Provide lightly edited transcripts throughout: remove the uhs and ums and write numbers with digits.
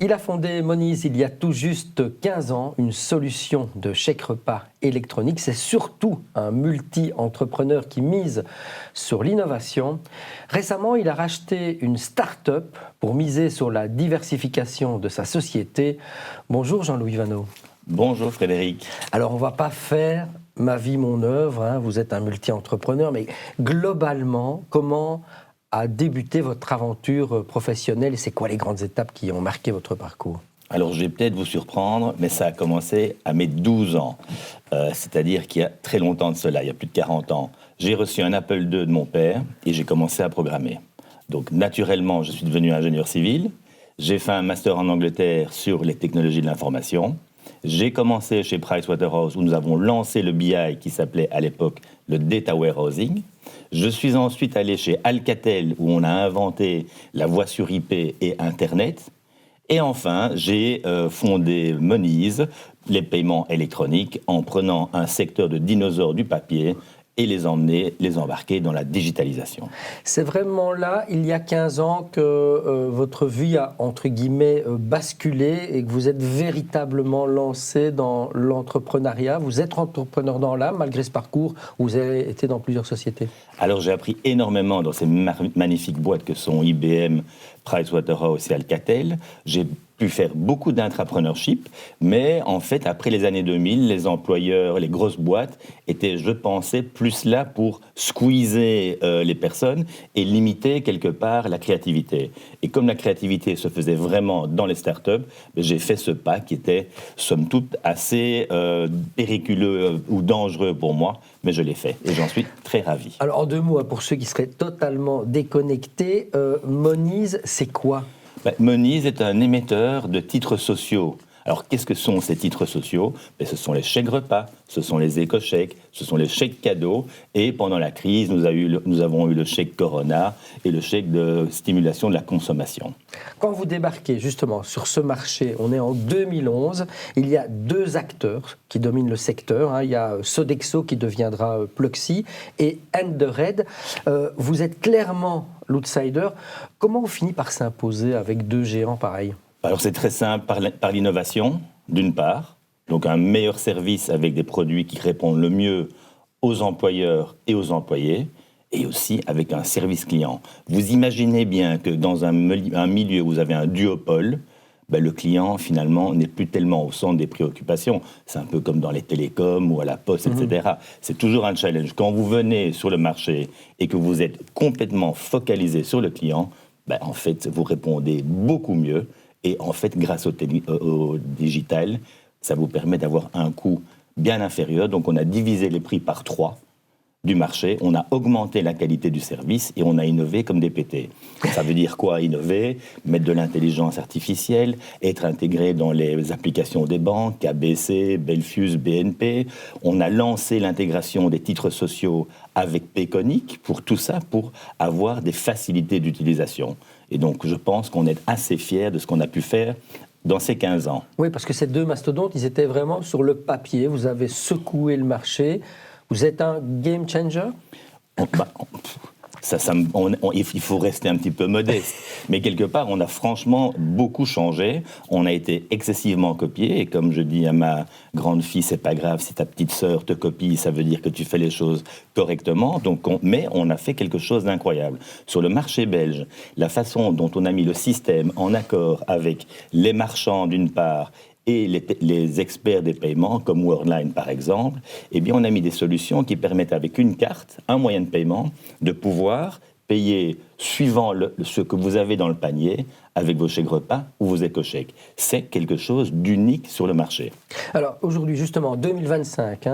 Il a fondé Moniz il y a tout juste 15 ans, une solution de chèque repas électronique. C'est surtout un multi-entrepreneur qui mise sur l'innovation. Récemment, il a racheté une start-up pour miser sur la diversification de sa société. Bonjour Jean-Louis Vanneau. Bonjour Frédéric. Alors on ne va pas faire ma vie, mon œuvre, hein. Vous êtes un multi-entrepreneur, mais globalement, comment a débuté votre aventure professionnelle et c'est quoi les grandes étapes qui ont marqué votre parcours? Alors je vais peut-être vous surprendre, mais ça a commencé à mes 12 ans, c'est-à-dire qu'il y a très longtemps de cela, il y a plus de 40 ans. J'ai reçu un Apple II de mon père et j'ai commencé à programmer. Donc naturellement, je suis devenu ingénieur civil. J'ai fait un master en Angleterre sur les technologies de l'information. J'ai commencé chez Pricewaterhouse où nous avons lancé le BI qui s'appelait à l'époque le Data Warehousing. Je suis ensuite allé chez Alcatel où on a inventé la voix sur IP et Internet. Et enfin, j'ai fondé Moniz, les paiements électroniques, en prenant un secteur de dinosaures du papier et les embarquer dans la digitalisation. C'est vraiment là, il y a 15 ans, que votre vie a, entre guillemets, basculé et que vous êtes véritablement lancé dans l'entrepreneuriat. Vous êtes entrepreneur dans l'âme, malgré ce parcours où vous avez été dans plusieurs sociétés. Alors j'ai appris énormément dans ces magnifiques boîtes que sont IBM, Pricewaterhouse et Alcatel. J'ai pu faire beaucoup d'intrapreneurship, mais en fait, après les années 2000, les employeurs, les grosses boîtes étaient, je pensais, plus là pour squeezer les personnes et limiter quelque part la créativité. Et comme la créativité se faisait vraiment dans les startups, j'ai fait ce pas qui était, somme toute, assez périlleux ou dangereux pour moi, mais je l'ai fait et j'en suis très ravi. Alors, en deux mots, pour ceux qui seraient totalement déconnectés, Moniz, c'est quoi ? Moniz est un émetteur de titres sociaux. Alors, qu'est-ce que sont ces titres sociaux ? Ce sont les chèques repas, ce sont les éco-chèques, ce sont les chèques cadeaux. Et pendant la crise, nous avons eu le chèque Corona et le chèque de stimulation de la consommation. Quand vous débarquez justement sur ce marché, on est en 2011, il y a deux acteurs qui dominent le secteur. Il y a Sodexo qui deviendra Pluxee et Endered. Vous êtes clairement l'outsider. Comment on finit par s'imposer avec deux géants pareils ? Alors c'est très simple, par l'innovation, d'une part, donc un meilleur service avec des produits qui répondent le mieux aux employeurs et aux employés, et aussi avec un service client. Vous imaginez bien que dans un milieu où vous avez un duopole, le client, finalement, n'est plus tellement au centre des préoccupations. C'est un peu comme dans les télécoms ou à la poste, etc. C'est toujours un challenge. Quand vous venez sur le marché et que vous êtes complètement focalisé sur le client, en fait, vous répondez beaucoup mieux. Et en fait, grâce au digital, ça vous permet d'avoir un coût bien inférieur. Donc, on a divisé les prix par 3 du marché, on a augmenté la qualité du service et on a innové comme des pétés. Ça veut dire quoi, innover ? Mettre de l'intelligence artificielle, être intégré dans les applications des banques, ABC, Belfius, BNP. On a lancé l'intégration des titres sociaux avec Payconic pour tout ça, pour avoir des facilités d'utilisation. Et donc, je pense qu'on est assez fiers de ce qu'on a pu faire dans ces 15 ans. Oui, parce que ces deux mastodontes, ils étaient vraiment sur le papier. Vous avez secoué le marché. Vous êtes un game changer ? Il faut rester un petit peu modeste. Mais quelque part, on a franchement beaucoup changé. On a été excessivement copié. Et comme je dis à ma grande fille, c'est pas grave si ta petite sœur te copie, ça veut dire que tu fais les choses correctement. Mais on a fait quelque chose d'incroyable. Sur le marché belge, la façon dont on a mis le système en accord avec les marchands d'une part, et les experts des paiements, comme Worldline par exemple, eh bien on a mis des solutions qui permettent avec une carte, un moyen de paiement, de pouvoir payer suivant ce que vous avez dans le panier avec vos chèques repas ou vos éco-chèques. C'est quelque chose d'unique sur le marché. Alors aujourd'hui, justement, en 2025,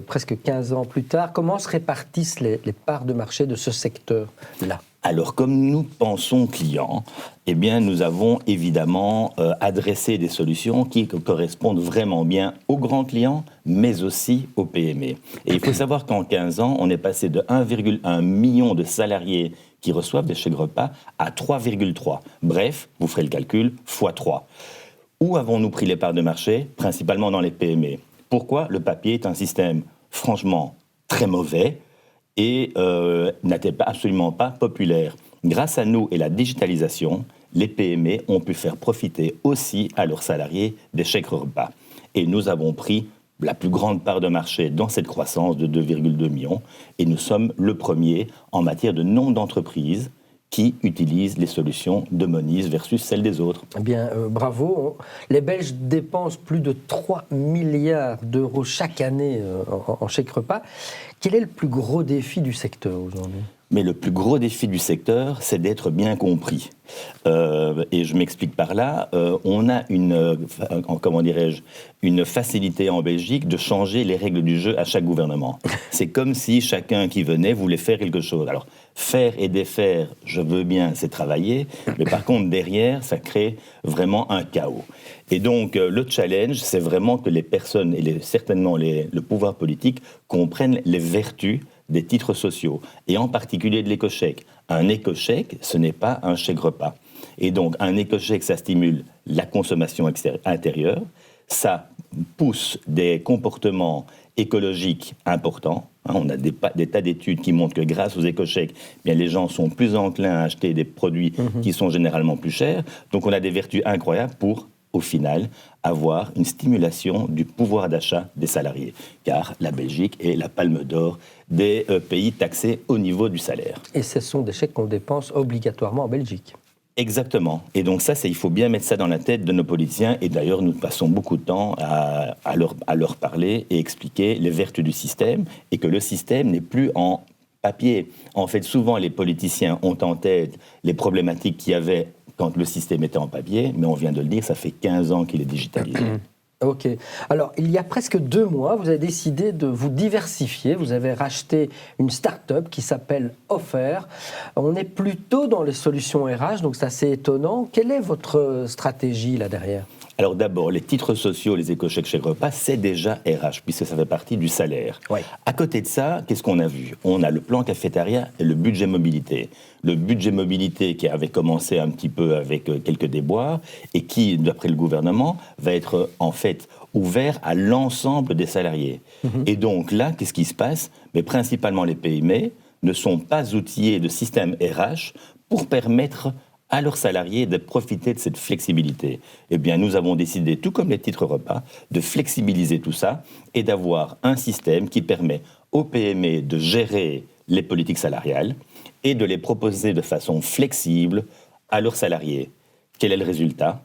presque 15 ans plus tard, comment se répartissent les parts de marché de ce secteur-là ? Alors, comme nous pensons clients, eh bien, nous avons évidemment adressé des solutions qui correspondent vraiment bien aux grands clients, mais aussi aux PME. Et il faut savoir qu'en 15 ans, on est passé de 1,1 million de salariés qui reçoivent des chèques repas à 3,3. Bref, vous ferez le calcul, fois 3. Où avons-nous pris les parts de marché ? Principalement dans les PME. Pourquoi ? Le papier est un système franchement très mauvais, et n'était absolument pas populaire. Grâce à nous et la digitalisation, les PME ont pu faire profiter aussi à leurs salariés des chèques repas. Et nous avons pris la plus grande part de marché dans cette croissance de 2,2 millions. Et nous sommes le premier en matière de nombre d'entreprises qui utilisent les solutions de Moniz versus celles des autres. Eh bien, bravo. Les Belges dépensent plus de 3 milliards d'euros chaque année en chèque repas. Quel est le plus gros défi du secteur aujourd'hui ? Mais le plus gros défi du secteur, c'est d'être bien compris. Et je m'explique par là. On a une facilité en Belgique de changer les règles du jeu à chaque gouvernement. C'est comme si chacun qui venait voulait faire quelque chose. Alors, faire et défaire, je veux bien, c'est travailler. Mais par contre, derrière, ça crée vraiment un chaos. Et donc, le challenge, c'est vraiment que les personnes, et certainement le pouvoir politique, comprennent les vertus des titres sociaux, et en particulier de l'éco-chèque. Un éco-chèque, ce n'est pas un chèque repas. Et donc, un éco-chèque, ça stimule la consommation intérieure, ça pousse des comportements écologiques importants. On a des tas d'études qui montrent que grâce aux éco-chèques, bien, les gens sont plus enclins à acheter des produits qui sont généralement plus chers. Donc, on a des vertus incroyables pour, au final, avoir une stimulation du pouvoir d'achat des salariés. Car la Belgique est la palme d'or des pays taxés au niveau du salaire. Et ce sont des chèques qu'on dépense obligatoirement en Belgique. Exactement. Et donc ça, il faut bien mettre ça dans la tête de nos politiciens. Et d'ailleurs, nous passons beaucoup de temps à leur parler et expliquer les vertus du système et que le système n'est plus en papier. En fait, souvent, les politiciens ont en tête les problématiques qu'il y avait quand le système était en papier, mais on vient de le dire, ça fait 15 ans qu'il est digitalisé. Ok. Alors, il y a presque 2 mois, vous avez décidé de vous diversifier. Vous avez racheté une start-up qui s'appelle Offer. On est plutôt dans les solutions RH, donc c'est assez étonnant. Quelle est votre stratégie là derrière ? Alors d'abord, les titres sociaux, les éco-chèques, chèques repas, c'est déjà RH, puisque ça fait partie du salaire. Ouais. À côté de ça, qu'est-ce qu'on a vu ? On a le plan cafétéria et le budget mobilité. Le budget mobilité qui avait commencé un petit peu avec quelques déboires et qui, d'après le gouvernement, va être en fait ouvert à l'ensemble des salariés. Et donc là, qu'est-ce qui se passe ? Mais principalement les PME ne sont pas outillés de système RH pour permettre à leurs salariés de profiter de cette flexibilité. Eh bien, nous avons décidé, tout comme les titres repas, de flexibiliser tout ça et d'avoir un système qui permet aux PME de gérer les politiques salariales et de les proposer de façon flexible à leurs salariés. Quel est le résultat ?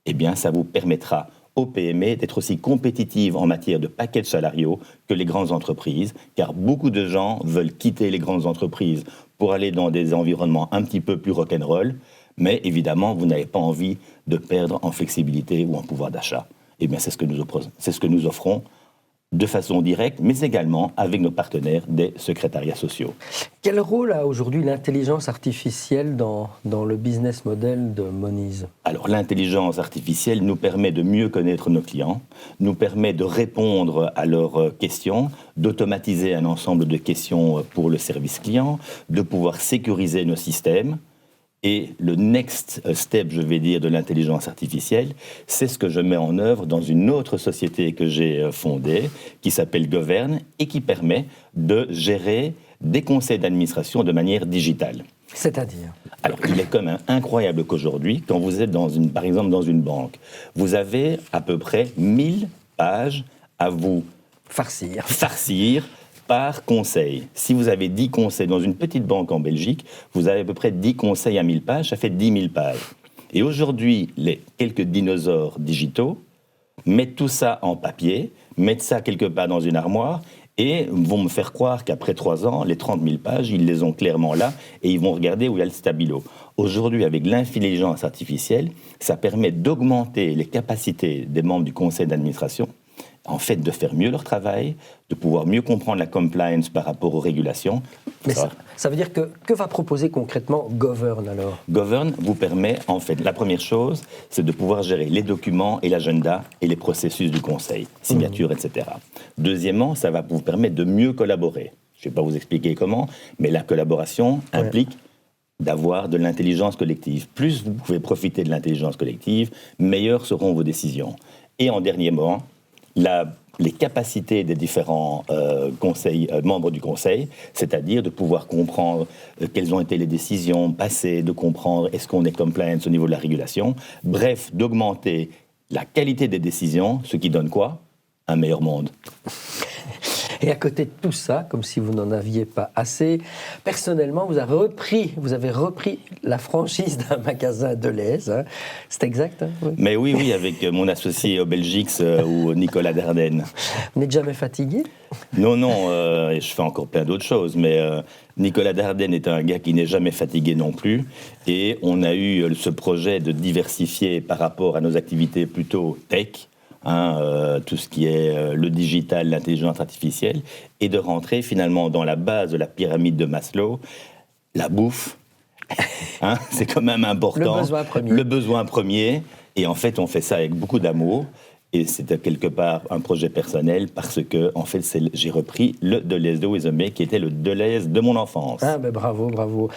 Eh bien, ça vous permettra aux PME d'être aussi compétitives en matière de packages salariaux que les grandes entreprises, car beaucoup de gens veulent quitter les grandes entreprises pour aller dans des environnements un petit peu plus rock'n'roll, mais évidemment, vous n'avez pas envie de perdre en flexibilité ou en pouvoir d'achat. Eh bien, c'est ce que nous offrons de façon directe, mais également avec nos partenaires des secrétariats sociaux. Quel rôle a aujourd'hui l'intelligence artificielle dans le business model de Moniz ? Alors, l'intelligence artificielle nous permet de mieux connaître nos clients, nous permet de répondre à leurs questions, d'automatiser un ensemble de questions pour le service client, de pouvoir sécuriser nos systèmes. Et le next step, je vais dire, de l'intelligence artificielle, c'est ce que je mets en œuvre dans une autre société que j'ai fondée, qui s'appelle Govern, et qui permet de gérer des conseils d'administration de manière digitale. C'est-à-dire ? Alors, il est quand même incroyable qu'aujourd'hui, quand vous êtes par exemple dans une banque, vous avez à peu près 1000 pages à vous farcir par conseil. Si vous avez 10 conseils dans une petite banque en Belgique, vous avez à peu près 10 conseils à 1000 pages, ça fait 10 000 pages. Et aujourd'hui, les quelques dinosaures digitaux mettent tout ça en papier, mettent ça quelque part dans une armoire et vont me faire croire qu'après 3 ans, les 30 000 pages, ils les ont clairement là et ils vont regarder où il y a le stabilo. Aujourd'hui, avec l'intelligence artificielle, ça permet d'augmenter les capacités des membres du conseil d'administration, en fait, de faire mieux leur travail, de pouvoir mieux comprendre la compliance par rapport aux régulations. Mais ça veut dire que va proposer concrètement Govern alors ? Govern vous permet, en fait, la première chose, c'est de pouvoir gérer les documents et l'agenda et les processus du conseil, signature, etc. Deuxièmement, ça va vous permettre de mieux collaborer. Je ne vais pas vous expliquer comment, mais la collaboration implique d'avoir de l'intelligence collective. Plus vous pouvez profiter de l'intelligence collective, meilleures seront vos décisions. Et en dernier mot, les capacités des différents membres du conseil, c'est-à-dire de pouvoir comprendre quelles ont été les décisions passées, de comprendre est-ce qu'on est compliant au niveau de la régulation, bref, d'augmenter la qualité des décisions, ce qui donne quoi? Un meilleur monde. Et à côté de tout ça, comme si vous n'en aviez pas assez, personnellement, vous avez repris la franchise d'un magasin Delhaize. Hein. C'est exact? Hein, oui. Mais oui, avec mon associé au Belgique, ou Nicolas Dardenne. Vous n'êtes jamais fatigué? Non, je fais encore plein d'autres choses, mais Nicolas Dardenne est un gars qui n'est jamais fatigué non plus. Et on a eu ce projet de diversifier par rapport à nos activités plutôt tech, tout ce qui est le digital, l'intelligence artificielle, et de rentrer finalement dans la base de la pyramide de Maslow, la bouffe. C'est quand même important. Le besoin premier. Et en fait, on fait ça avec beaucoup d'amour. Et c'était quelque part un projet personnel parce que, en fait, j'ai repris le Delhaize de Wezembeek, qui était le Delhaize de mon enfance. Bravo.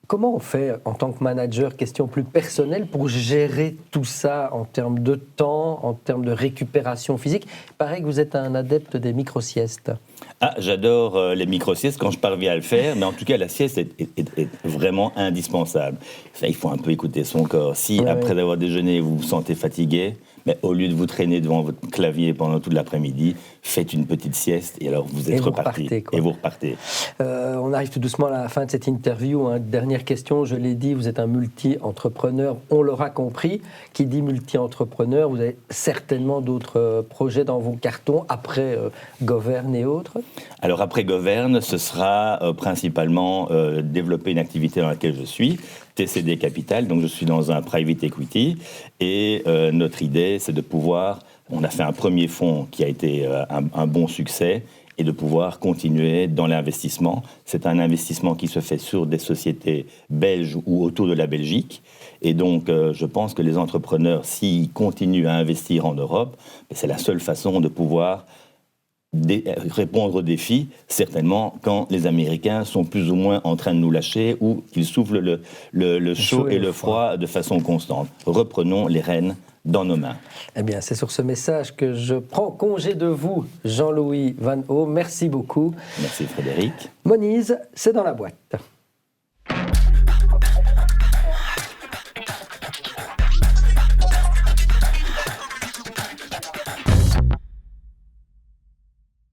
Comment on fait en tant que manager, question plus personnelle, pour gérer tout ça en termes de temps, en termes de récupération physique? Il paraît que vous êtes un adepte des micro-siestes. J'adore les micro-siestes quand je parviens à le faire, mais en tout cas, la sieste est vraiment indispensable. Ça, il faut un peu écouter son corps. Si, après avoir déjeuné, vous vous sentez fatigué, mais au lieu de vous traîner devant votre clavier pendant toute l'après-midi, faites une petite sieste et alors vous êtes reparti. Et vous repartez. On arrive tout doucement à la fin de cette interview. Dernière question, je l'ai dit, vous êtes un multi-entrepreneur. On l'aura compris. Qui dit multi-entrepreneur, vous avez certainement d'autres projets dans vos cartons après Govern et autres? Alors après Govern, ce sera principalement développer une activité dans laquelle je suis, TCD Capital, donc je suis dans un private equity, et notre idée, c'est de pouvoir, on a fait un premier fonds qui a été un bon succès, et de pouvoir continuer dans l'investissement. C'est un investissement qui se fait sur des sociétés belges ou autour de la Belgique, et donc je pense que les entrepreneurs, s'ils continuent à investir en Europe, c'est la seule façon de pouvoir répondre aux défis, certainement quand les Américains sont plus ou moins en train de nous lâcher ou qu'ils soufflent le chaud et le froid de façon constante. Reprenons les rênes dans nos mains. Eh bien, c'est sur ce message que je prends congé de vous, Jean-Louis Van Au. Merci beaucoup. Merci Frédéric. Moniz, c'est dans la boîte.